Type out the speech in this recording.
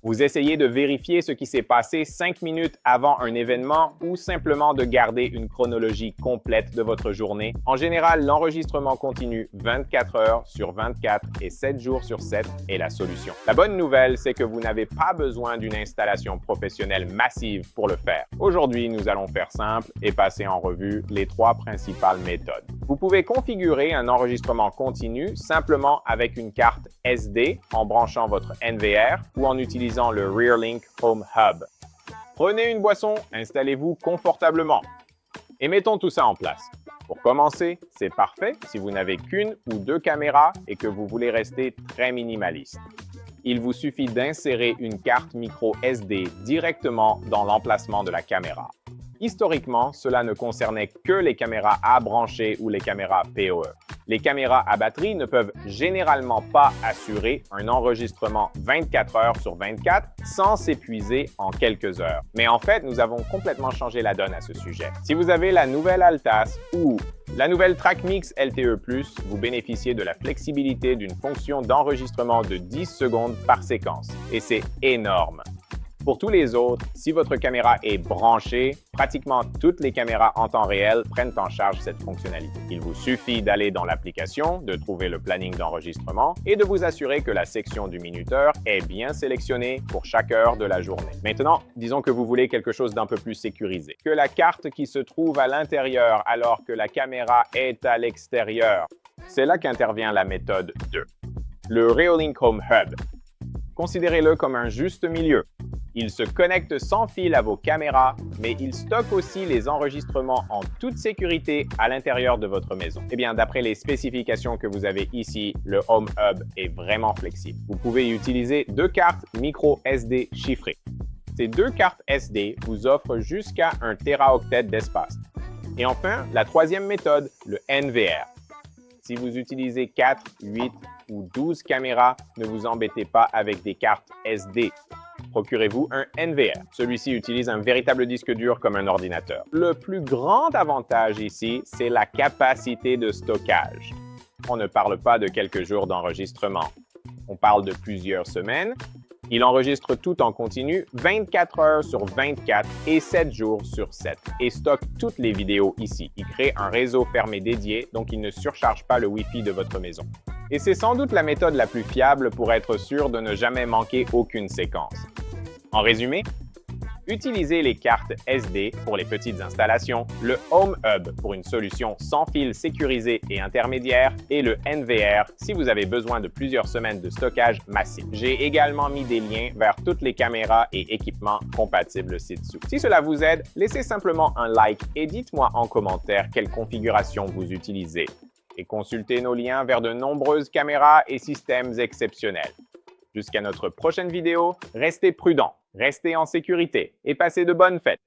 Vous essayez de vérifier ce qui s'est passé 5 minutes avant un événement ou simplement de garder une chronologie complète de votre journée. En général, l'enregistrement continu 24 heures sur 24 et 7 jours sur 7 est la solution. La bonne nouvelle, c'est que vous n'avez pas besoin d'une installation professionnelle massive pour le faire. Aujourd'hui, nous allons faire simple et passer en revue les 3 principales méthodes. Vous pouvez configurer un enregistrement continu simplement avec une carte SD en branchant votre NVR ou en utilisant le Rearlink Home Hub. Prenez une boisson, installez-vous confortablement et mettons tout ça en place. Pour commencer, c'est parfait si vous n'avez qu'une ou 2 caméras et que vous voulez rester très minimaliste. Il vous suffit d'insérer une carte micro SD directement dans l'emplacement de la caméra. Historiquement, cela ne concernait que les caméras à brancher ou les caméras PoE. Les caméras à batterie ne peuvent généralement pas assurer un enregistrement 24 heures sur 24 sans s'épuiser en quelques heures. Mais en fait, nous avons complètement changé la donne à ce sujet. Si vous avez la nouvelle Altas ou la nouvelle TrackMix LTE+, vous bénéficiez de la flexibilité d'une fonction d'enregistrement de 10 secondes par séquence. Et c'est énorme! Pour tous les autres, si votre caméra est branchée, pratiquement toutes les caméras en temps réel prennent en charge cette fonctionnalité. Il vous suffit d'aller dans l'application, de trouver le planning d'enregistrement et de vous assurer que la section du minuteur est bien sélectionnée pour chaque heure de la journée. Maintenant, disons que vous voulez quelque chose d'un peu plus sécurisé. Que la carte qui se trouve à l'intérieur alors que la caméra est à l'extérieur. C'est là qu'intervient la méthode 2. Le Rearlink Home Hub. Considérez-le comme un juste milieu. Il se connecte sans fil à vos caméras, mais il stocke aussi les enregistrements en toute sécurité à l'intérieur de votre maison. Eh bien, d'après les spécifications que vous avez ici, le Home Hub est vraiment flexible. Vous pouvez utiliser 2 cartes micro SD chiffrées. Ces 2 cartes SD vous offrent jusqu'à 1 téraoctet d'espace. Et enfin, la troisième méthode, le NVR. Si vous utilisez 4, 8 ou 12 caméras, ne vous embêtez pas avec des cartes SD. Procurez-vous un NVR. Celui-ci utilise un véritable disque dur comme un ordinateur. Le plus grand avantage ici, c'est la capacité de stockage. On ne parle pas de quelques jours d'enregistrement. On parle de plusieurs semaines. Il enregistre tout en continu 24 heures sur 24 et 7 jours sur 7 et stocke toutes les vidéos ici. Il crée un réseau fermé dédié, donc il ne surcharge pas le Wi-Fi de votre maison. Et c'est sans doute la méthode la plus fiable pour être sûr de ne jamais manquer aucune séquence. En résumé, utilisez les cartes SD pour les petites installations, le Home Hub pour une solution sans fil sécurisée et intermédiaire et le NVR si vous avez besoin de plusieurs semaines de stockage massif. J'ai également mis des liens vers toutes les caméras et équipements compatibles ci-dessous. Si cela vous aide, laissez simplement un like et dites-moi en commentaire quelle configuration vous utilisez. Et consultez nos liens vers de nombreuses caméras et systèmes exceptionnels. Jusqu'à notre prochaine vidéo, restez prudents, restez en sécurité et passez de bonnes fêtes.